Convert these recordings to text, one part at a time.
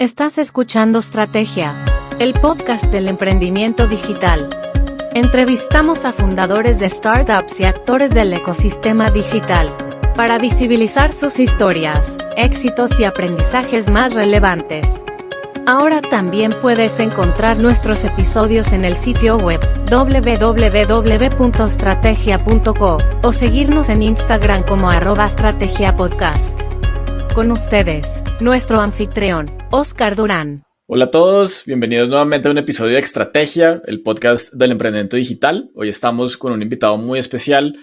Estás escuchando Strategia, el podcast del emprendimiento digital. Entrevistamos a fundadores de startups y actores del ecosistema digital para visibilizar sus historias, éxitos y aprendizajes más relevantes. Ahora también puedes encontrar nuestros episodios en el sitio web www.strategia.co o seguirnos en Instagram como @strategiapodcast. Con ustedes, nuestro anfitrión, Oscar Durán. Hola a todos, bienvenidos nuevamente a un episodio de Extrategia, el podcast del emprendimiento digital. Hoy estamos con un invitado muy especial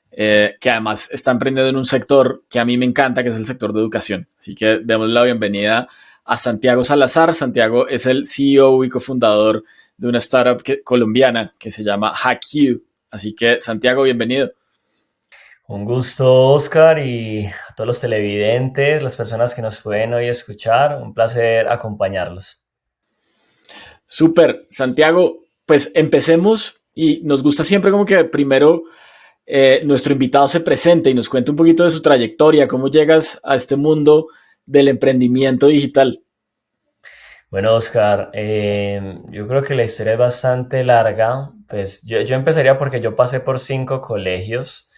que además está emprendiendo en un sector que a mí me encanta, que es el sector de educación. Así que demos la bienvenida a Santiago Salazar. Santiago es el CEO y cofundador de una startup colombiana que se llama HackU. Así que, Santiago, bienvenido. Un gusto, Oscar, y a todos los televidentes, las personas que nos pueden hoy escuchar, un placer acompañarlos. Súper, Santiago, pues empecemos y nos gusta siempre como que primero nuestro invitado se presente y nos cuente un poquito de su trayectoria, cómo llegas a este mundo del emprendimiento digital. Bueno, Oscar, yo creo que la historia es bastante larga. Pues yo empezaría porque yo pasé por 5 colegios.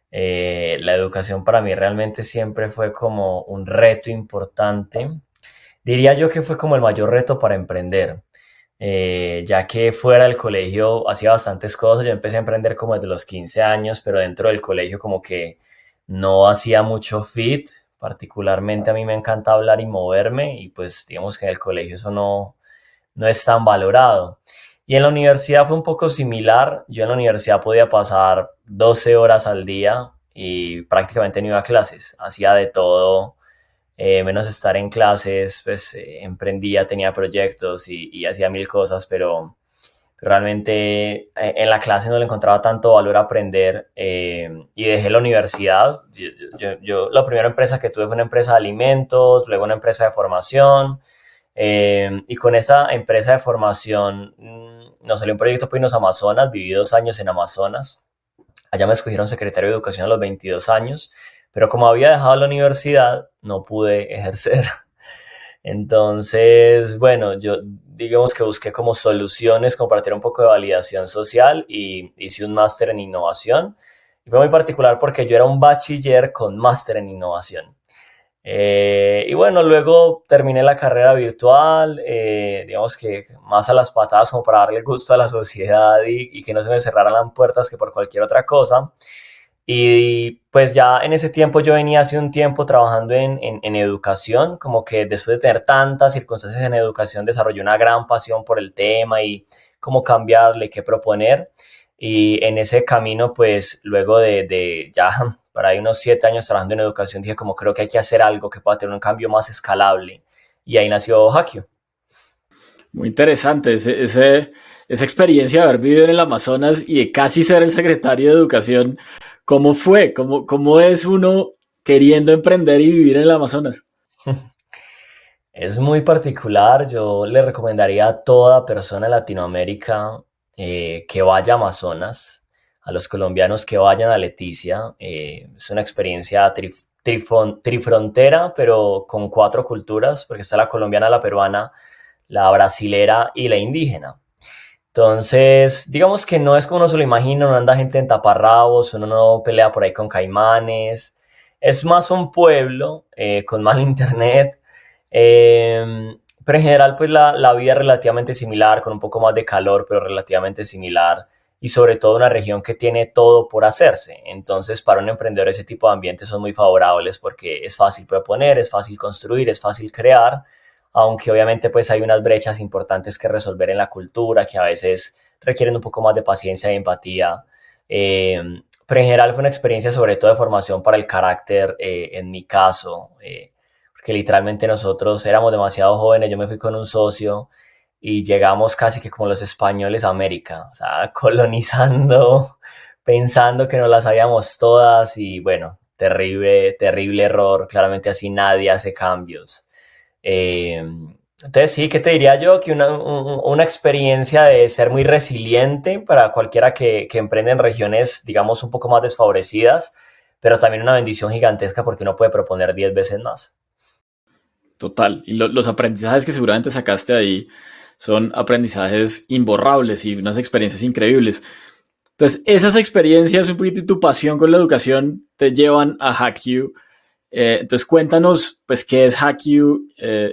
La educación para mí realmente siempre fue como un reto importante. Diría yo que fue como el mayor reto para emprender, ya que fuera del colegio hacía bastantes cosas. Yo empecé a emprender como desde los 15 años, pero dentro del colegio como que no hacía mucho fit. Particularmente a mí me encanta hablar y moverme y pues digamos que en el colegio eso no es tan valorado. Y en la universidad fue un poco similar. Yo en la universidad podía pasar 12 horas al día y prácticamente no iba a clases. Hacía de todo, menos estar en clases, pues emprendía, tenía proyectos y hacía mil cosas, pero realmente en la clase no le encontraba tanto valor a aprender y dejé la universidad. La primera empresa que tuve fue una empresa de alimentos, luego una empresa de formación. Y con esta empresa de formación nos salió un proyecto para irnos a Amazonas. Viví 2 años en Amazonas. Allá me escogieron secretario de Educación a los 22 años, pero como había dejado la universidad, no pude ejercer. Entonces, bueno, yo digamos que busqué como soluciones como para tener un poco de validación social y hice un máster en innovación. Y fue muy particular porque yo era un bachiller con máster en innovación. Y bueno, luego terminé la carrera virtual, digamos que más a las patadas como para darle gusto a la sociedad y que no se me cerraran las puertas que por cualquier otra cosa. Y pues ya en ese tiempo yo venía hace un tiempo trabajando en educación, como que después de tener tantas circunstancias en educación desarrollé una gran pasión por el tema y cómo cambiarle, qué proponer. Y en ese camino pues luego de ya para ahí unos 7 años trabajando en educación dije como creo que hay que hacer algo que pueda tener un cambio más escalable y ahí nació HackU. Muy interesante esa experiencia de haber vivido en el Amazonas y de casi ser el secretario de Educación. ¿Cómo fue? ¿Cómo es uno queriendo emprender y vivir en el Amazonas? Es muy particular. Yo le recomendaría a toda persona en Latinoamérica que vaya a Amazonas, a los colombianos que vayan a Leticia. Es una experiencia trifrontera, pero con 4 culturas, porque está la colombiana, la peruana, la brasilera y la indígena. Entonces, digamos que no es como uno se lo imagina, no anda gente en taparrabos, uno no pelea por ahí con caimanes. Es más un pueblo con mal internet, pero en general pues la vida es relativamente similar, con un poco más de calor, pero relativamente similar. Y sobre todo una región que tiene todo por hacerse. Entonces, para un emprendedor ese tipo de ambientes son muy favorables porque es fácil proponer, es fácil construir, es fácil crear, aunque obviamente pues hay unas brechas importantes que resolver en la cultura que a veces requieren un poco más de paciencia y empatía. Pero en general fue una experiencia sobre todo de formación para el carácter en mi caso, porque literalmente nosotros éramos demasiado jóvenes. Yo me fui con un socio y llegamos casi que como los españoles a América, o sea, colonizando, pensando que nos las sabíamos todas y bueno, terrible, terrible error. Claramente así nadie hace cambios. Entonces sí, ¿qué te diría yo? Que una experiencia de ser muy resiliente para cualquiera que emprende en regiones, digamos, un poco más desfavorecidas, pero también una bendición gigantesca porque uno puede proponer 10 veces más. Total. Y los aprendizajes que seguramente sacaste ahí son aprendizajes imborrables y unas experiencias increíbles. Entonces, esas experiencias, un poquito y tu pasión con la educación te llevan a HackU. Entonces, cuéntanos, pues, qué es HackU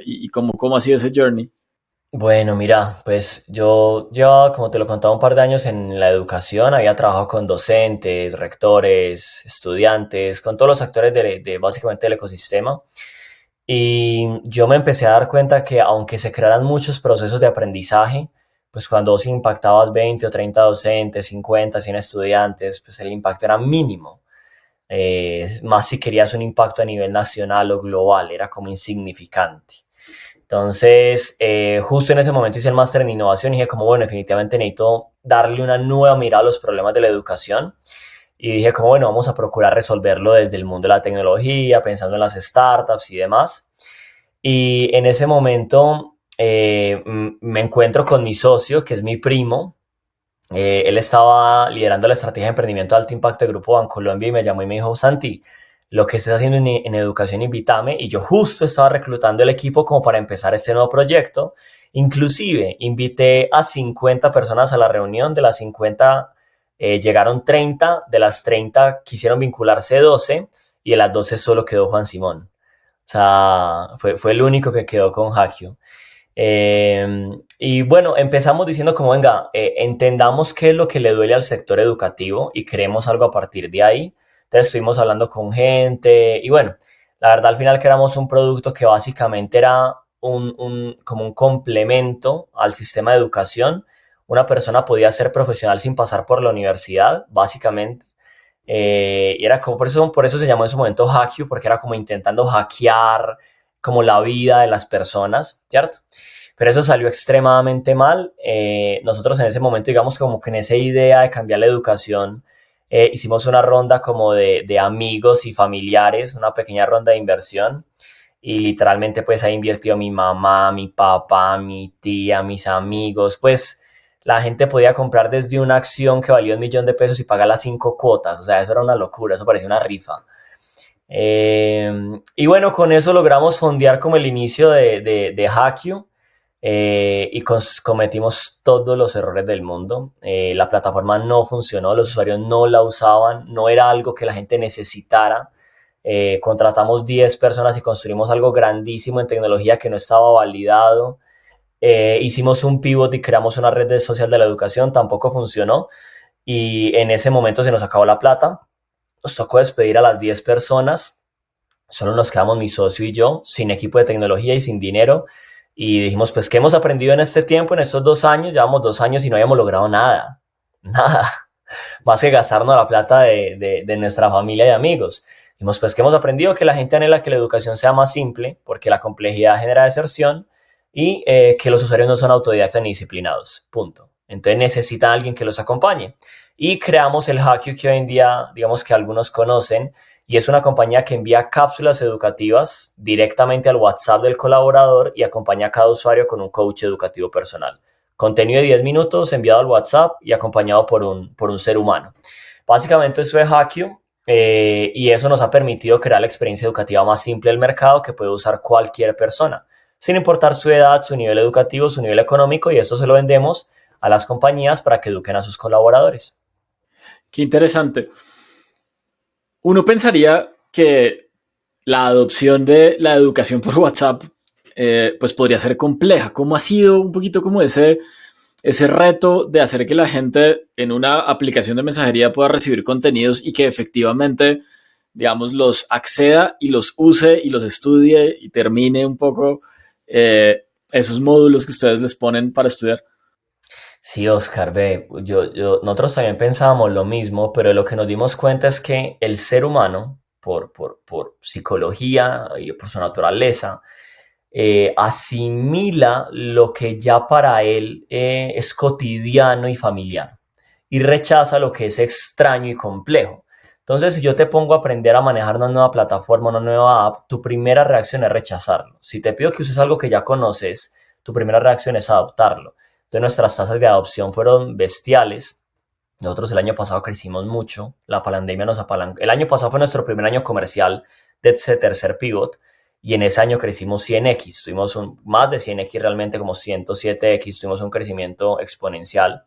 y cómo ha sido ese journey. Bueno, mira, pues yo llevaba, como te lo contaba, un par de años en la educación, había trabajado con docentes, rectores, estudiantes, con todos los actores de básicamente el ecosistema. Y yo me empecé a dar cuenta que aunque se crearan muchos procesos de aprendizaje, pues cuando vos impactabas 20 o 30 docentes, 50, 100 estudiantes, pues el impacto era mínimo. Más si querías un impacto a nivel nacional o global, era como insignificante. Entonces, justo en ese momento hice el máster en innovación y dije como, bueno, definitivamente necesito darle una nueva mirada a los problemas de la educación. Y dije como, bueno, vamos a procurar resolverlo desde el mundo de la tecnología, pensando en las startups y demás. Y en ese momento me encuentro con mi socio, que es mi primo. Él estaba liderando la estrategia de emprendimiento de alto impacto de Grupo Bancolombia y me llamó y me dijo, Santi, lo que estés haciendo en educación, invítame. Y yo justo estaba reclutando el equipo como para empezar este nuevo proyecto. Inclusive invité a 50 personas a la reunión. De las 50 llegaron 30, de las 30 quisieron vincularse 12 y de las 12 solo quedó Juan Simón. O sea, fue el único que quedó con Hackio. Y bueno, empezamos diciendo como, venga, entendamos qué es lo que le duele al sector educativo y creemos algo a partir de ahí. Entonces estuvimos hablando con gente y bueno, la verdad al final creamos un producto que básicamente era como un complemento al sistema de educación. Una persona podía ser profesional sin pasar por la universidad, básicamente. Y era como, por eso se llamó en su momento HackU, porque era como intentando hackear como la vida de las personas, ¿cierto? Pero eso salió extremadamente mal. Nosotros en ese momento, digamos, como que en esa idea de cambiar la educación, hicimos una ronda como de amigos y familiares, una pequeña ronda de inversión. Y literalmente pues ahí invirtió mi mamá, mi papá, mi tía, mis amigos. Pues la gente podía comprar desde una acción que valía 1 millón de pesos y pagar las 5 cuotas. O sea, eso era una locura, eso parecía una rifa. Y bueno, con eso logramos fondear como el inicio de HackU. Y cometimos todos los errores del mundo. La plataforma no funcionó, los usuarios no la usaban, no era algo que la gente necesitara. Contratamos 10 personas y construimos algo grandísimo en tecnología que no estaba validado. Hicimos un pivot y creamos una red social de la educación, tampoco funcionó. Y en ese momento se nos acabó la plata. Nos tocó despedir a las 10 personas. Solo nos quedamos mi socio y yo, sin equipo de tecnología y sin dinero. Y dijimos, pues, ¿qué hemos aprendido en este tiempo, en estos 2 años? Llevamos 2 años y no habíamos logrado nada. Nada. Más que gastarnos la plata de nuestra familia y amigos. Dijimos, pues, ¿qué hemos aprendido? Que la gente anhela que la educación sea más simple, porque la complejidad genera deserción, y que los usuarios no son autodidactas ni disciplinados. Punto. Entonces necesitan a alguien que los acompañe. Y creamos el HackU que hoy en día, digamos que algunos conocen, y es una compañía que envía cápsulas educativas directamente al WhatsApp del colaborador y acompaña a cada usuario con un coach educativo personal. Contenido de 10 minutos enviado al WhatsApp y acompañado por un ser humano. Básicamente eso es HackU, y eso nos ha permitido crear la experiencia educativa más simple del mercado que puede usar cualquier persona, sin importar su edad, su nivel educativo, su nivel económico, y esto se lo vendemos a las compañías para que eduquen a sus colaboradores. Qué interesante. Uno pensaría que la adopción de la educación por WhatsApp pues podría ser compleja. ¿Cómo ha sido un poquito como ese reto de hacer que la gente en una aplicación de mensajería pueda recibir contenidos y que efectivamente, digamos, los acceda y los use y los estudie y termine un poco esos módulos que ustedes les ponen para estudiar? Sí, Oscar, ve, nosotros también pensábamos lo mismo, pero lo que nos dimos cuenta es que el ser humano, por psicología y por su naturaleza, asimila lo que ya para él es cotidiano y familiar y rechaza lo que es extraño y complejo. Entonces, si yo te pongo a aprender a manejar una nueva plataforma, una nueva app, tu primera reacción es rechazarlo. Si te pido que uses algo que ya conoces, tu primera reacción es adoptarlo. Entonces, nuestras tasas de adopción fueron bestiales. Nosotros el año pasado crecimos mucho, la pandemia nos apalancó. El año pasado fue nuestro primer año comercial de ese tercer pivot y en ese año crecimos 100x, tuvimos más de 100x realmente, como 107x, tuvimos un crecimiento exponencial.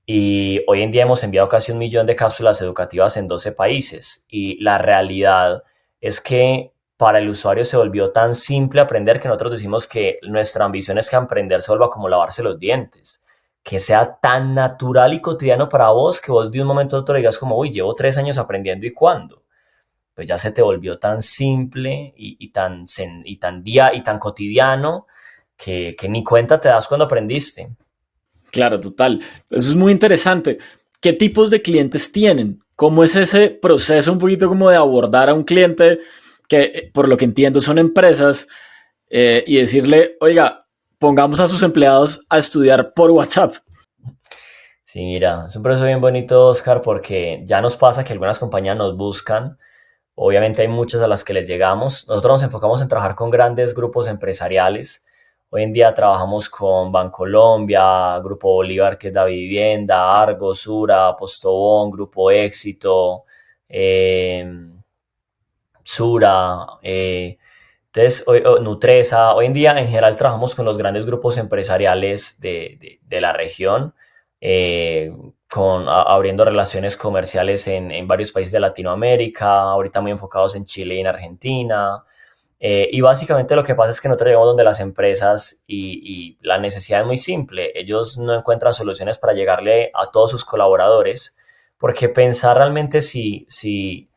Y hoy en día hemos enviado casi 1 millón de cápsulas educativas en 12 países. Y la realidad es que para el usuario se volvió tan simple aprender que nosotros decimos que nuestra ambición es que aprender se vuelva como lavarse los dientes. Que sea tan natural y cotidiano para vos que vos de un momento a otro digas como, uy, llevo 3 años aprendiendo, ¿y cuándo? Pues ya se te volvió tan simple y tan cotidiano que ni cuenta te das cuando aprendiste. Claro, total. Eso es muy interesante. ¿Qué tipos de clientes tienen? ¿Cómo es ese proceso un poquito como de abordar a un cliente que, por lo que entiendo, son empresas y decirle, oiga, pongamos a sus empleados a estudiar por WhatsApp? Sí, mira, es un proceso bien bonito, Oscar, porque ya nos pasa que algunas compañías nos buscan. Obviamente hay muchas a las que les llegamos. Nosotros nos enfocamos en trabajar con grandes grupos empresariales. Hoy en día trabajamos con Bancolombia, Grupo Bolívar, que es la vivienda, Argo, Sura, Postobón, Grupo Éxito, eh, Sura, entonces, Nutresa. Hoy en día, en general, trabajamos con los grandes grupos empresariales de la región, eh, abriendo relaciones comerciales en varios países de Latinoamérica, ahorita muy enfocados en Chile y en Argentina. Y básicamente lo que pasa es que nosotros llegamos donde las empresas y la necesidad es muy simple. Ellos no encuentran soluciones para llegarle a todos sus colaboradores, porque pensar realmente si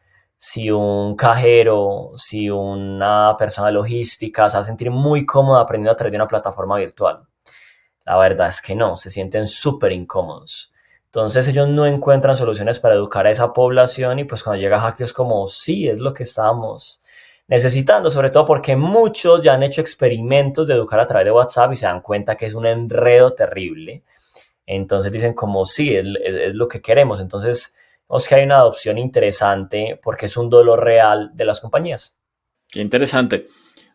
un cajero, si una persona logística se va a sentir muy cómoda aprendiendo a través de una plataforma virtual. La verdad es que no, se sienten súper incómodos. Entonces ellos no encuentran soluciones para educar a esa población y pues cuando llega Hackeo es como, sí, es lo que estamos necesitando, sobre todo porque muchos ya han hecho experimentos de educar a través de WhatsApp y se dan cuenta que es un enredo terrible. Entonces dicen como, sí, es lo que queremos. Entonces vemos que hay una adopción interesante porque es un dolor real de las compañías. Qué interesante.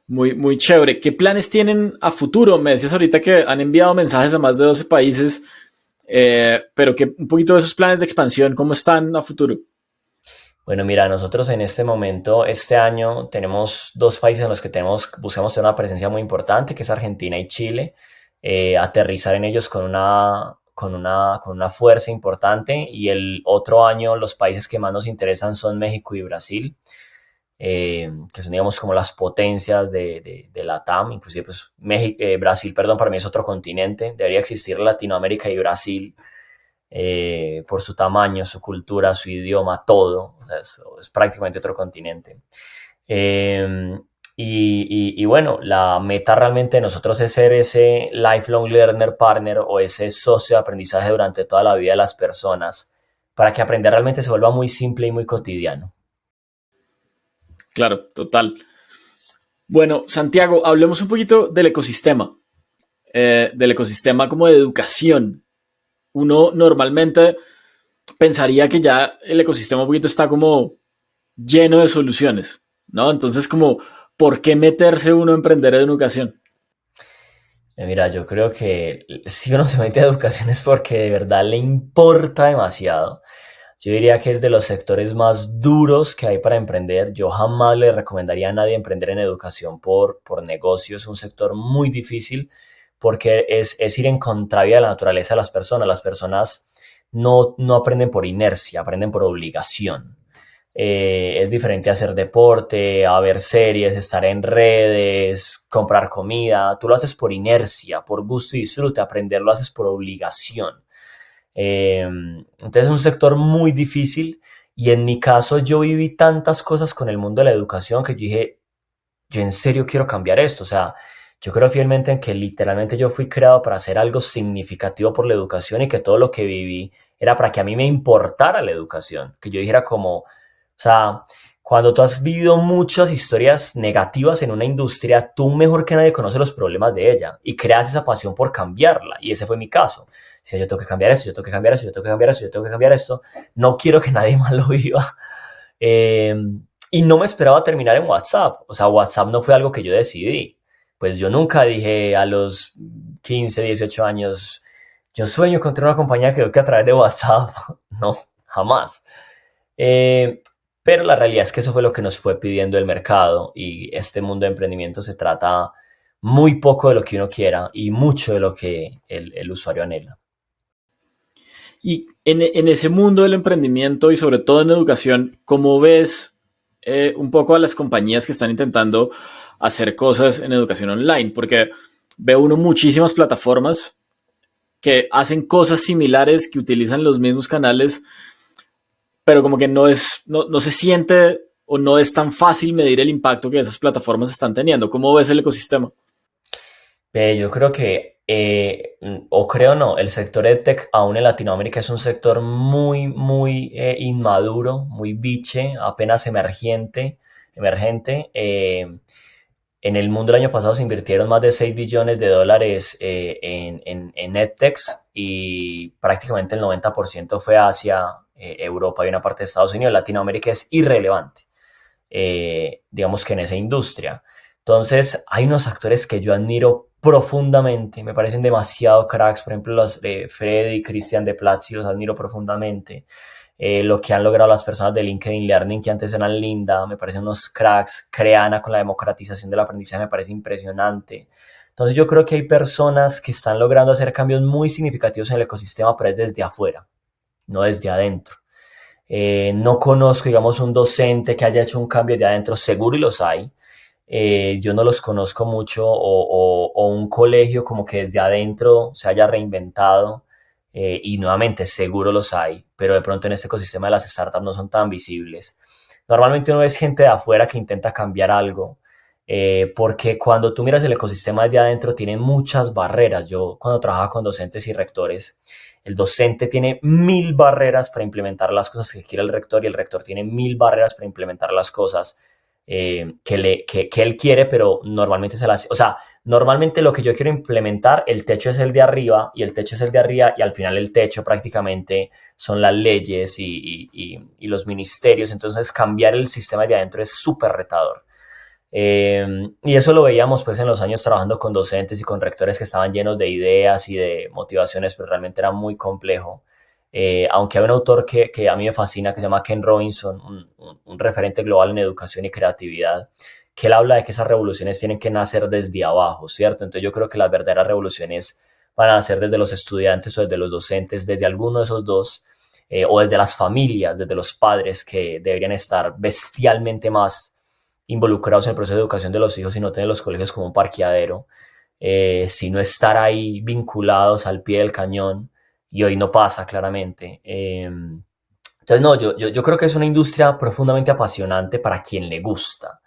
Muy, muy chévere. ¿Qué planes tienen a futuro? Me decías ahorita que han enviado mensajes a más de 12 países, pero que un poquito de esos planes de expansión, ¿cómo están a futuro? Bueno, mira, nosotros en este momento, este año, tenemos 2 países en los que buscamos tener una presencia muy importante, que es Argentina y Chile. Aterrizar en ellos con una fuerza importante. Y el otro año, los países que más nos interesan son México y Brasil, que son, digamos, como las potencias de la TAM. Inclusive, pues, Brasil, perdón, para mí es otro continente. Debería existir Latinoamérica y Brasil, por su tamaño, su cultura, su idioma, todo. O sea, es prácticamente otro continente. Eh, y bueno, la meta realmente de nosotros es ser ese lifelong learner partner o ese socio de aprendizaje durante toda la vida de las personas para que aprender realmente se vuelva muy simple y muy cotidiano. Claro, total. Bueno, Santiago, hablemos un poquito del ecosistema como de educación. Uno normalmente pensaría que ya el ecosistema un poquito está como lleno de soluciones, ¿no? Entonces, como, ¿por qué meterse uno a emprender en educación? Mira, yo creo que si uno se mete a educación es porque de verdad le importa demasiado. Yo diría que es de los sectores más duros que hay para emprender. Yo jamás le recomendaría a nadie emprender en educación por negocio. Es un sector muy difícil porque es ir en contravía de la naturaleza de las personas. Las personas no aprenden por inercia, aprenden por obligación. Es diferente hacer deporte, a ver series, estar en redes, comprar comida. Tú lo haces por inercia, por gusto y disfrute. Aprender lo haces por obligación. Entonces es un sector muy difícil y en mi caso yo viví tantas cosas con el mundo de la educación que yo dije, yo en serio quiero cambiar esto. O sea, yo creo fielmente en que literalmente yo fui creado para hacer algo significativo por la educación y que todo lo que viví era para que a mí me importara la educación. Que yo dijera como, o sea, cuando tú has vivido muchas historias negativas en una industria, tú mejor que nadie conoces los problemas de ella y creas esa pasión por cambiarla. Y ese fue mi caso. Si yo tengo que cambiar esto, yo tengo que cambiar esto, yo tengo que cambiar esto, yo tengo que cambiar esto. No quiero que nadie más lo viva. Eh, y no me esperaba terminar en WhatsApp. O sea, WhatsApp no fue algo que yo decidí. Pues yo nunca dije a los 15, 18 años, yo sueño con tener una compañía que eduque a través de WhatsApp. No, jamás. pero la realidad es que eso fue lo que nos fue pidiendo el mercado y este mundo de emprendimiento se trata muy poco de lo que uno quiera y mucho de lo que el usuario anhela. Y en ese mundo del emprendimiento y sobre todo en educación, ¿cómo ves un poco a las compañías que están intentando hacer cosas en educación online? Porque veo uno muchísimas plataformas que hacen cosas similares, que utilizan los mismos canales, pero como que no se siente o no es tan fácil medir el impacto que esas plataformas están teniendo. ¿Cómo ves el ecosistema? Yo creo que, o creo no, el sector EdTech aún en Latinoamérica es un sector muy inmaduro, muy biche, apenas emergente. En el mundo el año pasado se invirtieron más de $6 billones en EdTechs y prácticamente el 90% fue hacia Europa y una parte de Estados Unidos. Latinoamérica es irrelevante, digamos que en esa industria. Entonces, hay unos actores que yo admiro profundamente, me parecen demasiado cracks, por ejemplo, los de Freddy y Cristian de Platzi, los admiro profundamente. Lo que han logrado las personas de LinkedIn Learning, que antes eran Linda, me parecen unos cracks. Creana con la democratización del aprendizaje me parece impresionante. Entonces yo creo que hay personas que están logrando hacer cambios muy significativos en el ecosistema, pero es desde afuera, no desde adentro. No conozco, digamos, un docente que haya hecho un cambio de adentro, seguro y los hay. Yo no los conozco mucho, o un colegio como que desde adentro se haya reinventado, y nuevamente seguro los hay, pero de pronto en este ecosistema de las startups no son tan visibles. Normalmente uno es gente de afuera que intenta cambiar algo, porque cuando tú miras el ecosistema desde adentro tiene muchas barreras. Yo cuando trabajaba con docentes y rectores, el docente tiene 1000 barreras para implementar las cosas que quiere el rector y el rector tiene 1000 barreras para implementar las cosas que él quiere, pero normalmente se las... O sea, normalmente lo que yo quiero implementar, el techo es el de arriba y el techo es el de arriba y al final el techo prácticamente son las leyes y los ministerios. Entonces cambiar el sistema de adentro es súper retador. Y eso lo veíamos pues en los años trabajando con docentes y con rectores que estaban llenos de ideas y de motivaciones, pero realmente era muy complejo. Aunque hay un autor que a mí me fascina, que se llama Ken Robinson, un referente global en educación y creatividad, que él habla de que esas revoluciones tienen que nacer desde abajo, ¿cierto? Entonces yo creo que las verdaderas revoluciones van a nacer desde los estudiantes o desde los docentes, desde alguno de esos dos, o desde las familias, desde los padres que deberían estar bestialmente más involucrados en el proceso de educación de los hijos y no tener los colegios como un parqueadero, sino estar ahí vinculados al pie del cañón. Y hoy no pasa, claramente. Entonces, no, yo creo que es una industria profundamente apasionante para quien le gusta,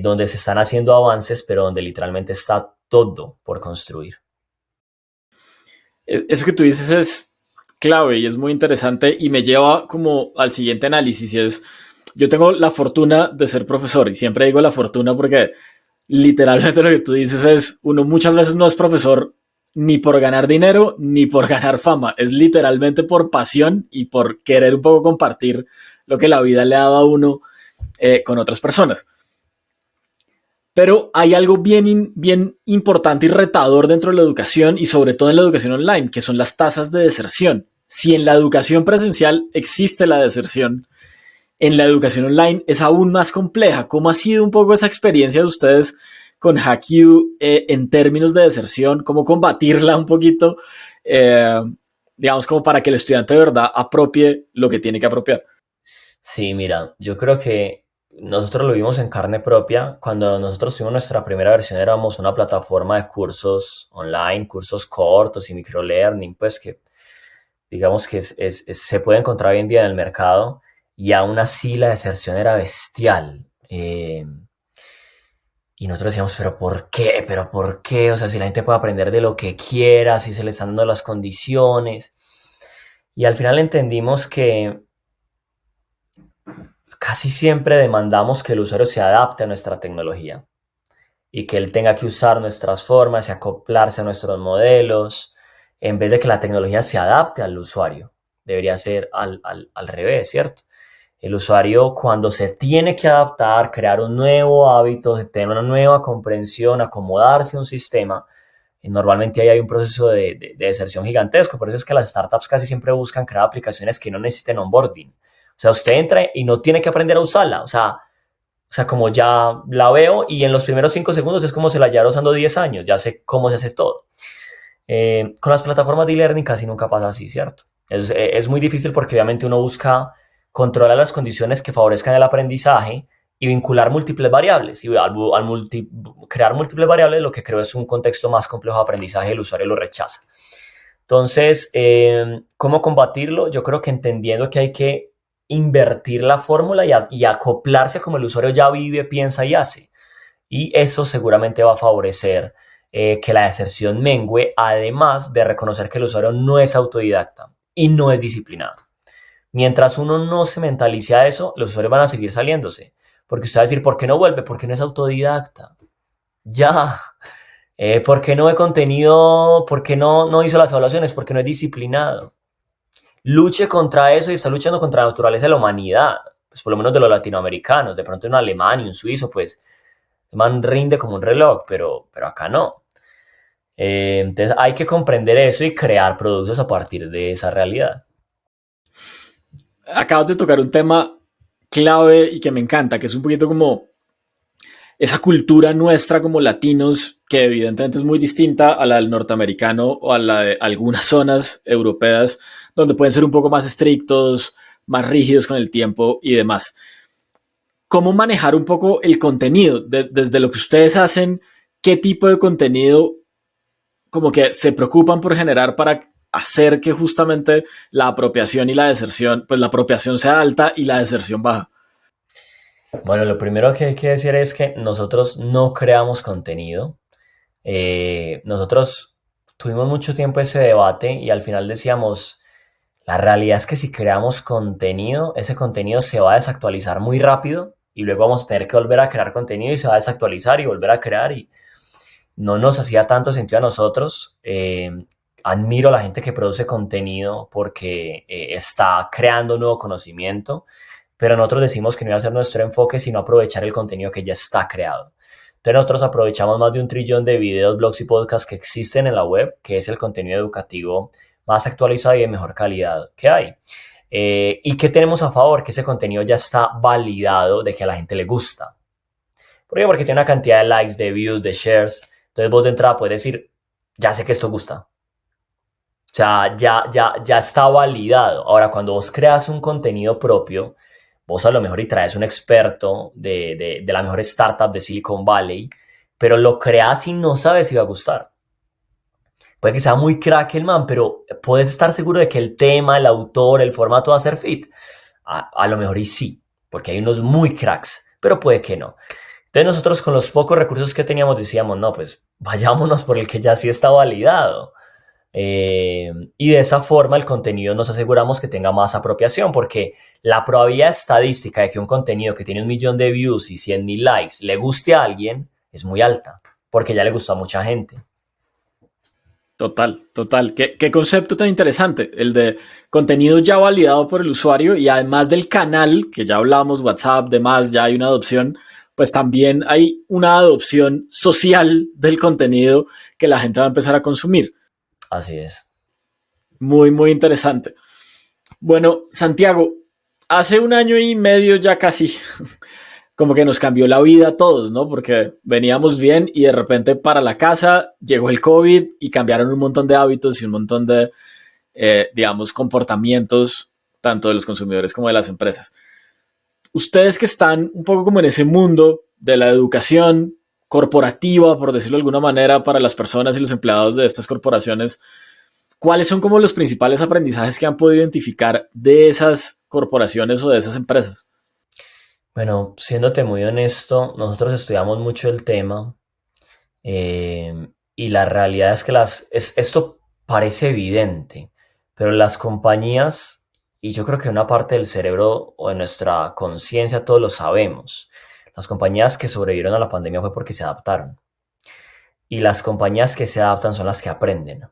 donde se están haciendo avances, pero donde literalmente está todo por construir. Eso que tú dices es clave y es muy interesante y me lleva como al siguiente análisis y es, yo tengo la fortuna de ser profesor y siempre digo la fortuna porque literalmente lo que tú dices es, uno muchas veces no es profesor ni por ganar dinero ni por ganar fama, es literalmente por pasión y por querer un poco compartir lo que la vida le ha dado a uno con otras personas. Pero hay algo bien importante y retador dentro de la educación y sobre todo en la educación online, que son las tasas de deserción. Si en la educación presencial existe la deserción, en la educación online es aún más compleja. ¿Cómo ha sido un poco esa experiencia de ustedes con HackU en términos de deserción? ¿Cómo combatirla un poquito? Digamos, como para que el estudiante de verdad apropie lo que tiene que apropiar. Sí, mira, yo creo que nosotros lo vimos en carne propia. Cuando nosotros tuvimos nuestra primera versión, éramos una plataforma de cursos online, cursos cortos y microlearning, pues que digamos que se puede encontrar hoy en día en el mercado, y aún así la deserción era bestial. Y nosotros decíamos, ¿pero por qué? ¿Pero por qué? O sea, si la gente puede aprender de lo que quiera, si se le están dando las condiciones. Y al final entendimos que casi siempre demandamos que el usuario se adapte a nuestra tecnología y que él tenga que usar nuestras formas y acoplarse a nuestros modelos, en vez de que la tecnología se adapte al usuario. Debería ser al revés, ¿cierto? El usuario, cuando se tiene que adaptar, crear un nuevo hábito, tener una nueva comprensión, acomodarse a un sistema, normalmente ahí hay un proceso de deserción gigantesco. Por eso es que las startups casi siempre buscan crear aplicaciones que no necesiten onboarding, sea, usted entra y no tiene que aprender a usarla. O sea, como ya la veo y en los primeros 5 segundos es como si la llevara usando 10 años. Ya sé cómo se hace todo. Con las plataformas de e-learning casi nunca pasa así, ¿cierto? Es muy difícil porque obviamente uno busca controlar las condiciones que favorezcan el aprendizaje y vincular múltiples variables. Y crear múltiples variables lo que creo es un contexto más complejo de aprendizaje, el usuario lo rechaza. Entonces, ¿cómo combatirlo? Yo creo que entendiendo que hay que invertir la fórmula y acoplarse a como el usuario ya vive, piensa y hace. Y eso seguramente va a favorecer que la deserción mengue, además de reconocer que el usuario no es autodidacta y no es disciplinado. Mientras uno no se mentalice a eso, los usuarios van a seguir saliéndose. Porque usted va a decir, ¿por qué no vuelve? Porque no es autodidacta. Ya. ¿Por qué no ve contenido? ¿Por qué no hizo las evaluaciones? Porque no es disciplinado. Luche contra eso y está luchando contra la naturaleza de la humanidad. Pues por lo menos de los latinoamericanos. De pronto un alemán y un suizo, pues, el man rinde como un reloj, pero acá no. Entonces hay que comprender eso y crear productos a partir de esa realidad. Acabas de tocar un tema clave y que me encanta, que es un poquito como esa cultura nuestra como latinos, que evidentemente es muy distinta a la del norteamericano o a la de algunas zonas europeas, donde pueden ser un poco más estrictos, más rígidos con el tiempo y demás. ¿Cómo manejar un poco el contenido? Desde lo que ustedes hacen, ¿qué tipo de contenido como que se preocupan por generar para hacer que justamente la apropiación y la deserción, pues la apropiación sea alta y la deserción baja? Bueno, lo primero que hay que decir es que nosotros no creamos contenido. Nosotros tuvimos mucho tiempo ese debate y al final decíamos, la realidad es que si creamos contenido, ese contenido se va a desactualizar muy rápido y luego vamos a tener que volver a crear contenido y se va a desactualizar y volver a crear y no nos hacía tanto sentido a nosotros. Admiro a la gente que produce contenido porque está creando nuevo conocimiento, pero nosotros decimos que no iba a ser nuestro enfoque, sino aprovechar el contenido que ya está creado. Entonces nosotros aprovechamos más de 1 trillón de videos, blogs y podcasts que existen en la web, que es el contenido educativo más actualizado y de mejor calidad que hay. ¿Y qué tenemos a favor? Que ese contenido ya está validado de que a la gente le gusta. ¿Por qué? Porque tiene una cantidad de likes, de views, de shares. Entonces vos de entrada puedes decir, ya sé que esto gusta. O sea, ya está validado. Ahora, cuando vos creas un contenido propio, vos a lo mejor y traes un experto de la mejor startup de Silicon Valley, pero lo creas y no sabes si va a gustar. Puede que sea muy crack el man, pero puedes estar seguro de que el tema, el autor, el formato va a ser fit. A lo mejor y sí, porque hay unos muy cracks, pero puede que no. Entonces nosotros con los pocos recursos que teníamos decíamos, no, pues vayámonos por el que ya sí está validado. Y de esa forma el contenido nos aseguramos que tenga más apropiación, porque la probabilidad estadística de que un contenido que tiene 1 millón de views y 100,000 likes le guste a alguien es muy alta, porque ya le gusta a mucha gente. Total, total. ¿Qué concepto tan interesante? El de contenido ya validado por el usuario y además del canal, que ya hablamos, WhatsApp, demás, ya hay una adopción, pues también hay una adopción social del contenido que la gente va a empezar a consumir. Así es. Muy, muy interesante. Bueno, Santiago, hace 1 año y medio ya casi, como que nos cambió la vida a todos, ¿no? Porque veníamos bien y de repente para la casa llegó el COVID y cambiaron un montón de hábitos y un montón de, digamos, comportamientos, tanto de los consumidores como de las empresas. Ustedes que están un poco como en ese mundo de la educación corporativa, por decirlo de alguna manera, para las personas y los empleados de estas corporaciones, ¿cuáles son como los principales aprendizajes que han podido identificar de esas corporaciones o de esas empresas? Bueno, siéndote muy honesto, nosotros estudiamos mucho el tema y la realidad es que esto parece evidente, pero las compañías, y yo creo que una parte del cerebro o de nuestra conciencia, todos lo sabemos, las compañías que sobrevivieron a la pandemia fue porque se adaptaron. Y las compañías que se adaptan son las que aprenden.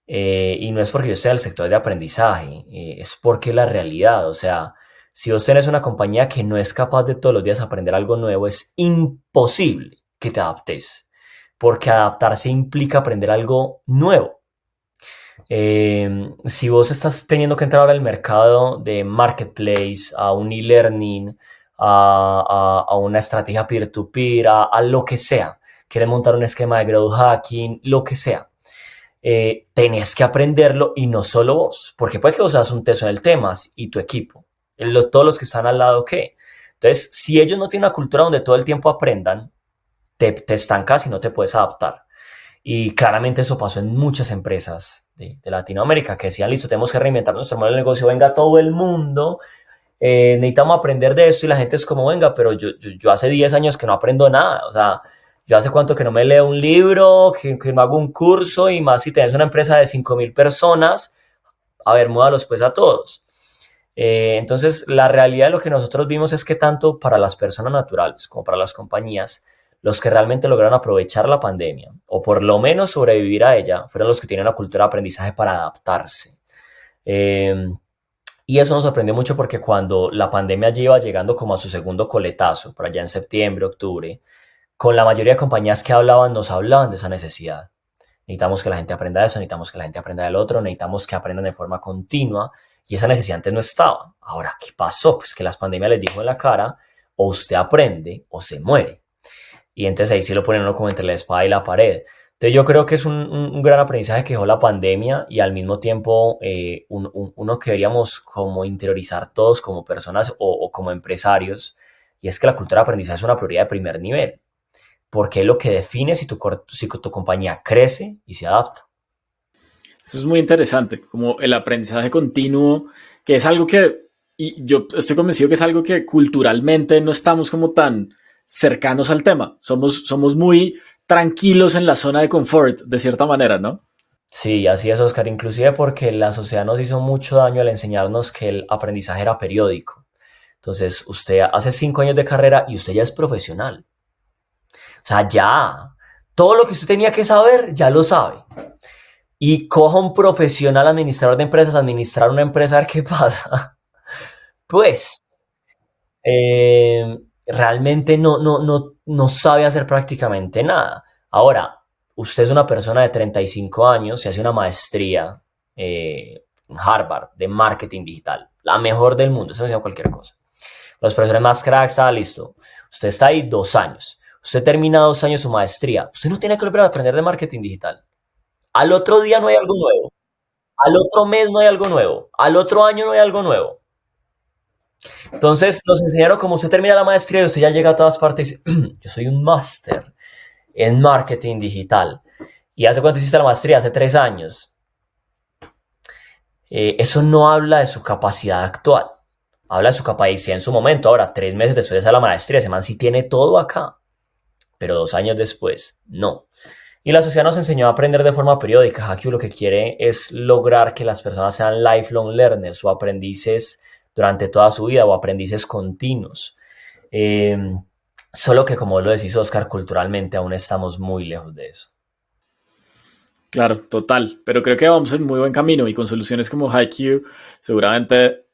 Y no es porque yo esté en el sector de aprendizaje, es porque es la realidad. O sea, si vos tenés una compañía que no es capaz de todos los días aprender algo nuevo, es imposible que te adaptes, porque adaptarse implica aprender algo nuevo. Si vos estás teniendo que entrar ahora al mercado de marketplace, a un e-learning, a una estrategia peer-to-peer, a lo que sea, quieres montar un esquema de growth hacking, lo que sea, tenés que aprenderlo y no solo vos, porque puede que vos seas un teso en el tema y tu equipo, todos los que están al lado, ¿qué? Entonces, si ellos no tienen una cultura donde todo el tiempo aprendan, te estancas y no te puedes adaptar. Y claramente eso pasó en muchas empresas de Latinoamérica que decían, listo, tenemos que reinventar nuestro modelo de negocio, venga todo el mundo, necesitamos aprender de esto y la gente es como, venga, pero yo hace 10 años que no aprendo nada, o sea, yo hace cuánto que no me leo un libro, que no hago un curso y más si tenés una empresa de 5,000 personas, a ver, muévalos pues a todos. Entonces, la realidad de lo que nosotros vimos es que tanto para las personas naturales como para las compañías, los que realmente lograron aprovechar la pandemia o por lo menos sobrevivir a ella fueron los que tienen una cultura de aprendizaje para adaptarse. Eh, y eso nos sorprendió mucho porque cuando la pandemia ya iba llegando como a su segundo coletazo, por allá en septiembre, octubre, con la mayoría de compañías que hablaban, nos hablaban de esa necesidad. Necesitamos que la gente aprenda eso, necesitamos que la gente aprenda del otro, necesitamos que aprendan de forma continua y esa necesidad antes no estaba. Ahora, ¿qué pasó? Pues que las pandemias les dijo en la cara, o usted aprende o se muere. Y entonces ahí sí lo ponen uno como entre la espada y la pared. Entonces yo creo que es un gran aprendizaje que dejó la pandemia y al mismo tiempo uno que deberíamos como interiorizar todos como personas o como empresarios, y es que la cultura de aprendizaje es una prioridad de primer nivel, porque es lo que define si tu compañía crece y se adapta. Eso es muy interesante, como el aprendizaje continuo, que es algo que, y yo estoy convencido que es algo que culturalmente no estamos como tan cercanos al tema. Somos muy tranquilos en la zona de confort, de cierta manera, ¿no? Sí, así es, Oscar, inclusive porque la sociedad nos hizo mucho daño al enseñarnos que el aprendizaje era periódico. Entonces, usted hace 5 años de carrera y usted ya es profesional. O sea, ya, todo lo que usted tenía que saber, ya lo sabe. Y coja un profesional administrador de empresas, administrar una empresa, a ver qué pasa. Pues, realmente no sabe hacer prácticamente nada. Ahora, usted es una persona de 35 años y hace una maestría en Harvard de marketing digital, la mejor del mundo, eso me dice cualquier cosa. Los profesores más cracks, está listo. Usted está ahí 2 años. Usted termina 2 años su maestría. Usted no tiene que volver a aprender de marketing digital. Al otro día no hay algo nuevo. Al otro mes no hay algo nuevo. Al otro año no hay algo nuevo. Entonces nos enseñaron cómo usted termina la maestría y usted ya llega a todas partes y dice, yo soy un máster en marketing digital. ¿Y hace cuánto hiciste la maestría? Hace 3 años. Eso no habla de su capacidad actual. Habla de su capacidad en su momento. Ahora, 3 meses después de hacer la maestría, ese man sí tiene todo acá. Pero 2 años después, no. Y la sociedad nos enseñó a aprender de forma periódica. Hackyu lo que quiere es lograr que las personas sean lifelong learners o aprendices durante toda su vida o aprendices continuos. Eh, Solo que, como lo decís, Oscar, culturalmente aún estamos muy lejos de eso. Claro, total. Pero creo que vamos en muy buen camino y con soluciones como HiQ seguramente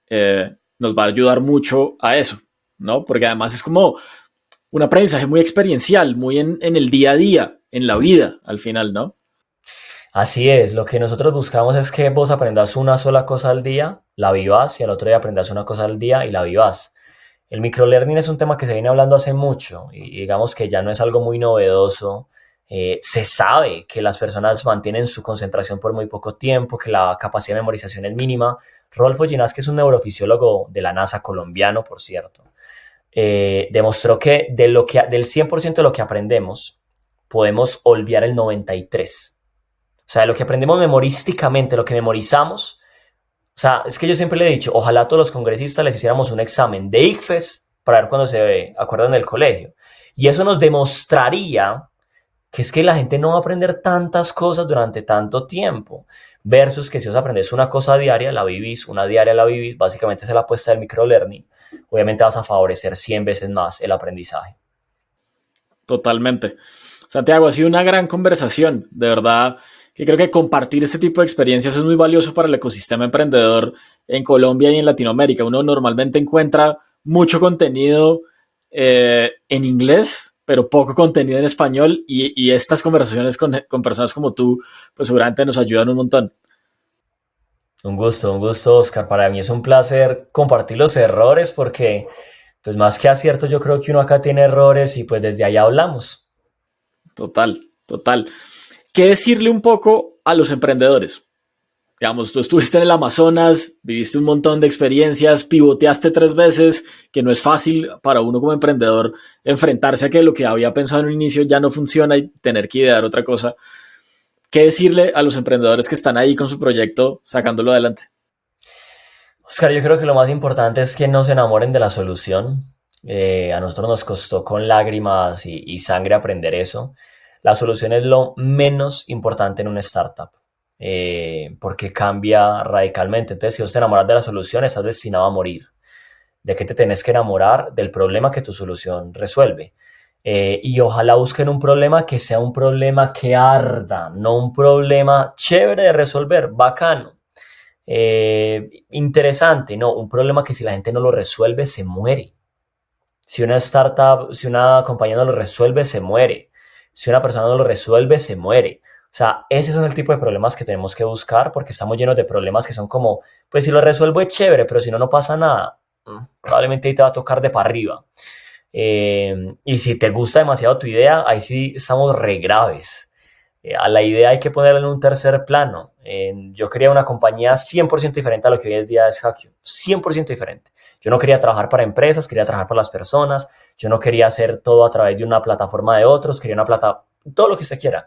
nos va a ayudar mucho a eso, ¿no? Porque además es como un aprendizaje muy experiencial, muy en el día a día, en la vida, al final, ¿no? Así es, lo que nosotros buscamos es que vos aprendas una sola cosa al día, la vivas, y al otro día aprendas una cosa al día y la vivas. El microlearning es un tema que se viene hablando hace mucho y digamos que ya no es algo muy novedoso. Se sabe que las personas mantienen su concentración por muy poco tiempo, que la capacidad de memorización es mínima. Rolfo Ginás, que es un neurofisiólogo de la NASA colombiano, por cierto, demostró que, del 100% de lo que aprendemos, podemos olvidar el 93%. O sea, de lo que aprendemos memorísticamente, lo que memorizamos. O sea, es que yo siempre le he dicho, ojalá a todos los congresistas les hiciéramos un examen de ICFES para ver cuándo se acuerdan del colegio. Y eso nos demostraría que es que la gente no va a aprender tantas cosas durante tanto tiempo. Versus que si vos aprendes una cosa diaria, la vivís, una diaria la vivís, básicamente es la apuesta del microlearning. Obviamente vas a favorecer 100 veces más el aprendizaje. Totalmente. Santiago, ha sido una gran conversación, de verdad, que creo que compartir este tipo de experiencias es muy valioso para el ecosistema emprendedor en Colombia y en Latinoamérica. Uno normalmente encuentra mucho contenido en inglés, pero poco contenido en español y estas conversaciones con personas como tú, pues seguramente nos ayudan un montón. Un gusto, Oscar. Para mí es un placer compartir los errores porque, pues más que acierto, yo creo que uno acá tiene errores y pues desde ahí hablamos. Total, total. ¿Qué decirle un poco a los emprendedores? Digamos, tú estuviste en el Amazonas, viviste un montón de experiencias, pivoteaste 3 veces, que no es fácil para uno como emprendedor enfrentarse a que lo que había pensado en un inicio ya no funciona y tener que idear otra cosa. ¿Qué decirle a los emprendedores que están ahí con su proyecto sacándolo adelante? Oscar, yo creo que lo más importante es que no se enamoren de la solución. A nosotros nos costó con lágrimas y sangre aprender eso. La solución es lo menos importante en una startup, porque cambia radicalmente. Entonces, si vos te enamoras de la solución, estás destinado a morir. ¿De qué te tenés que enamorar? Del problema que tu solución resuelve. Y ojalá busquen un problema que sea un problema que arda, no un problema chévere de resolver, bacano, interesante, no, un problema que si la gente no lo resuelve, se muere. Si una startup, si una compañía no lo resuelve, se muere. Si una persona no lo resuelve, se muere. O sea, ese son el tipo de problemas que tenemos que buscar porque estamos llenos de problemas que son como, pues si lo resuelvo es chévere, pero si no, no pasa nada. Probablemente ahí te va a tocar de para arriba. Y si te gusta demasiado tu idea, ahí sí estamos re graves. A la idea hay que ponerla en un tercer plano. Yo quería una compañía 100% diferente a lo que hoy es día es Hackio. 100% diferente. Yo no quería trabajar para empresas, quería trabajar para las personas. Yo no quería hacer todo a través de una plataforma de otros. Quería una todo lo que usted quiera.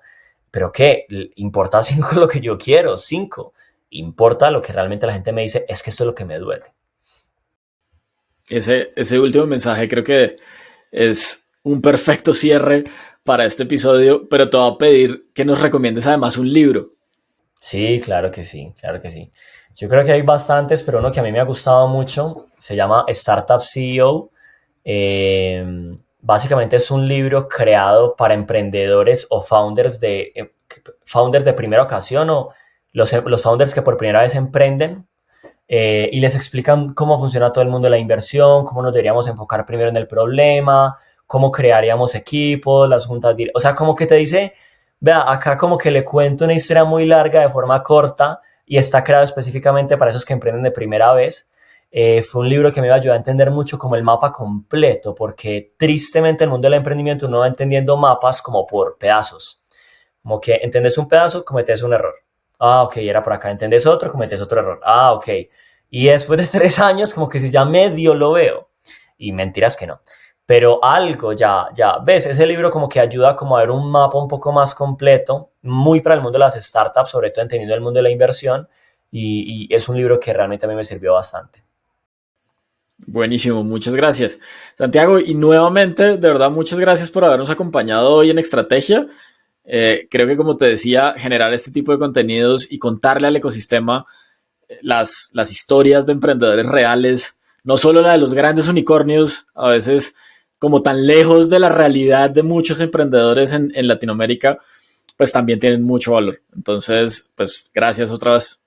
Pero ¿qué? Importa 5 lo que yo quiero, 5. Importa lo que realmente la gente me dice, es que esto es lo que me duele. Ese último mensaje creo que es un perfecto cierre para este episodio, pero te voy a pedir que nos recomiendes además un libro. Sí, claro que sí, claro que sí. Yo creo que hay bastantes, pero uno que a mí me ha gustado mucho se llama Startup CEO. Básicamente es un libro creado para emprendedores o founders de primera ocasión o los founders que por primera vez emprenden, y les explican cómo funciona todo el mundo de la inversión, cómo nos deberíamos enfocar primero en el problema, cómo crearíamos equipos, las juntas, o sea, como que te dice, vea, acá como que le cuento una historia muy larga de forma corta y está creado específicamente para esos que emprenden de primera vez. Fue un libro que me iba a ayudar a entender mucho como el mapa completo, porque tristemente el mundo del emprendimiento uno va entendiendo mapas como por pedazos, como que entendés un pedazo, cometes un error. Ah, ok, era por acá. ¿Entendés otro? Cometes otro error. Ah, ok. Y después de 3 años, como que si ya medio lo veo. Y mentiras que no. Pero algo ya, ves, ese libro como que ayuda como a ver un mapa un poco más completo, muy para el mundo de las startups, sobre todo entendiendo el mundo de la inversión. Y es un libro que realmente a mí me sirvió bastante. Buenísimo, muchas gracias. Santiago, y nuevamente, de verdad, muchas gracias por habernos acompañado hoy en Estrategia. Creo que, como te decía, generar este tipo de contenidos y contarle al ecosistema las historias de emprendedores reales, no solo la de los grandes unicornios, a veces como tan lejos de la realidad de muchos emprendedores en Latinoamérica, pues también tienen mucho valor. Entonces, pues gracias otra vez.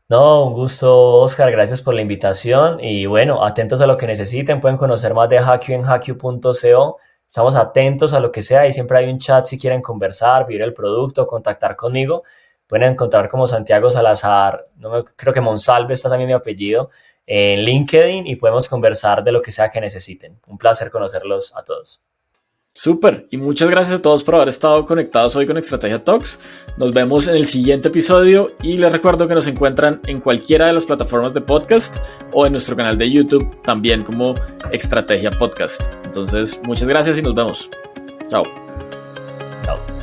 No, un gusto, Oscar. Gracias por la invitación. Y bueno, atentos a lo que necesiten. Pueden conocer más de Hackio en hackio.co. Estamos atentos a lo que sea y siempre hay un chat si quieren conversar, vivir el producto, contactar conmigo. Pueden encontrar como Santiago Salazar, creo que Monsalve está también mi apellido, en LinkedIn, y podemos conversar de lo que sea que necesiten. Un placer conocerlos a todos. Súper, y muchas gracias a todos por haber estado conectados hoy con Estrategia Talks. Nos vemos en el siguiente episodio y les recuerdo que nos encuentran en cualquiera de las plataformas de podcast o en nuestro canal de YouTube también como Estrategia Podcast. Entonces, muchas gracias y nos vemos. Chao. Chao.